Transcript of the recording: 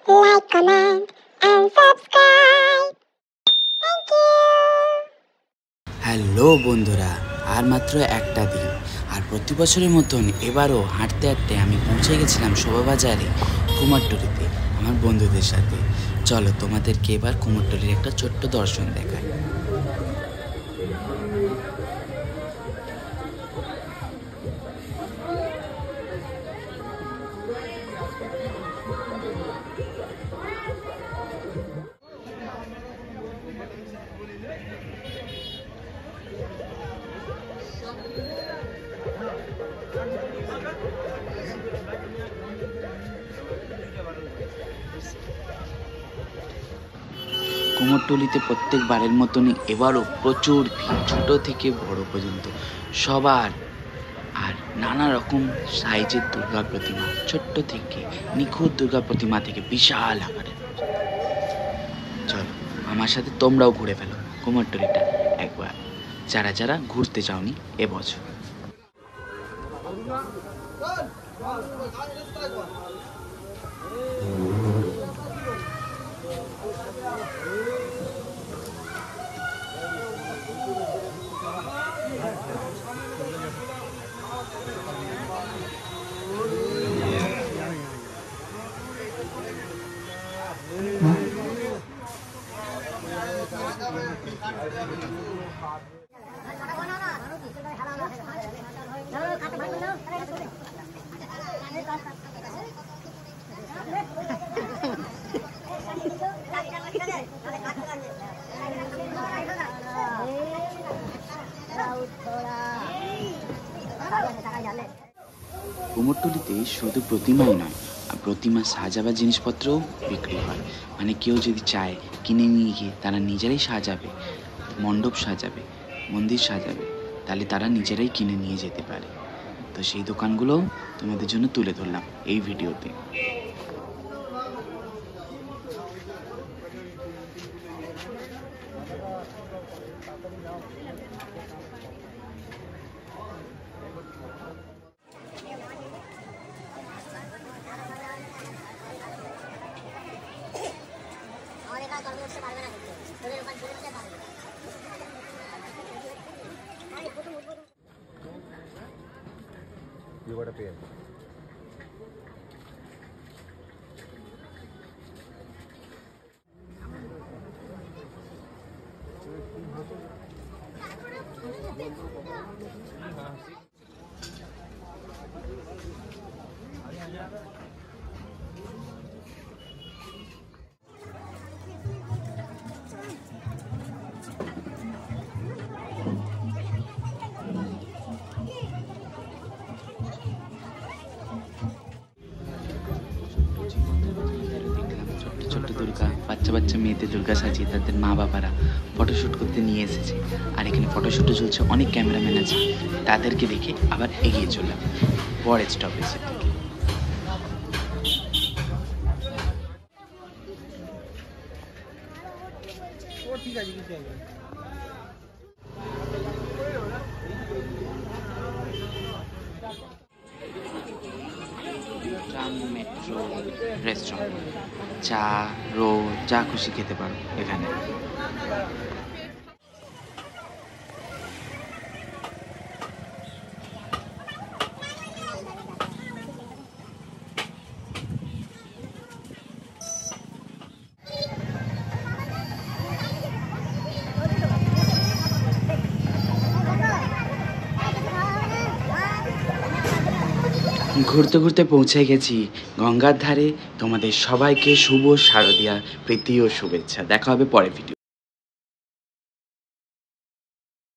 like, comment and subscribe. Thank you. Hello বন্ধুরা, আর মাত্র একটা দিন আর প্রতি বছরের মতন এবারও হাঁটতে হাঁটতে আমি পৌঁছে গেছিলাম শোভাবাজারে কুমারটুলিতে আমার বন্ধুদের সাথে। চলো তোমাদেরকে এবার কুমারটুলির একটা ছোট্ট দর্শন দেখাই। কুমোরটুলিতে প্রত্যেকবারের মতনই এবারও প্রচুর ভিড়, ছোট থেকে বড় পর্যন্ত সবার। আর নানা রকম সাইজের দুর্গা প্রতিমা, ছোট্ট থেকে নিখুঁত দুর্গা প্রতিমা থেকে বিশাল আকারের। চলো আমার সাথে তোমরাও ঘুরে ফেলো কুমোরটুলিটা একবার, যারা যারা ঘুরতে যাওনি এবছর। কুমোরটুলিতে শুধু প্রতিমাই নয়, প্রতিমা সাজাবার জিনিসপত্রও বিক্রি হয়। মানে কেউ যদি চায় কিনে নিয়ে গিয়ে তারা নিজেরাই সাজাবে, মণ্ডপ সাজাবে, মন্দির সাজাবে, তাহলে তারা নিজেরাই কিনে নিয়ে যেতে পারে। তো সেই দোকানগুলোও তোমাদের জন্য তুলে ধরলাম এই ভিডিওতে। You got to pay. ছোট্ট দুর্গা, বাচ্চা বাচ্চা মেয়েদের দুর্গা সাজিয়ে তাদের মা বাবারা ফটোশ্যুট করতে নিয়ে এসেছে। আর এখানে ফটোশ্যুটও চলছে, অনেক ক্যামেরাম্যান আছে। তাদেরকে দেখে আবার এগিয়ে চললাম পরের স্টপেজের দিকে। মেট্রো রেস্টুরেন্ট, চা, রোল, যা খুশি খেতে পারো এখানে। ঘুরতে ঘুরতে পৌঁছে গেছি গঙ্গার ধারে। তোমাদের সবাইকে শুভ শারদীয়া প্রীতি ও শুভেচ্ছা। দেখা হবে পরের ভিডিও।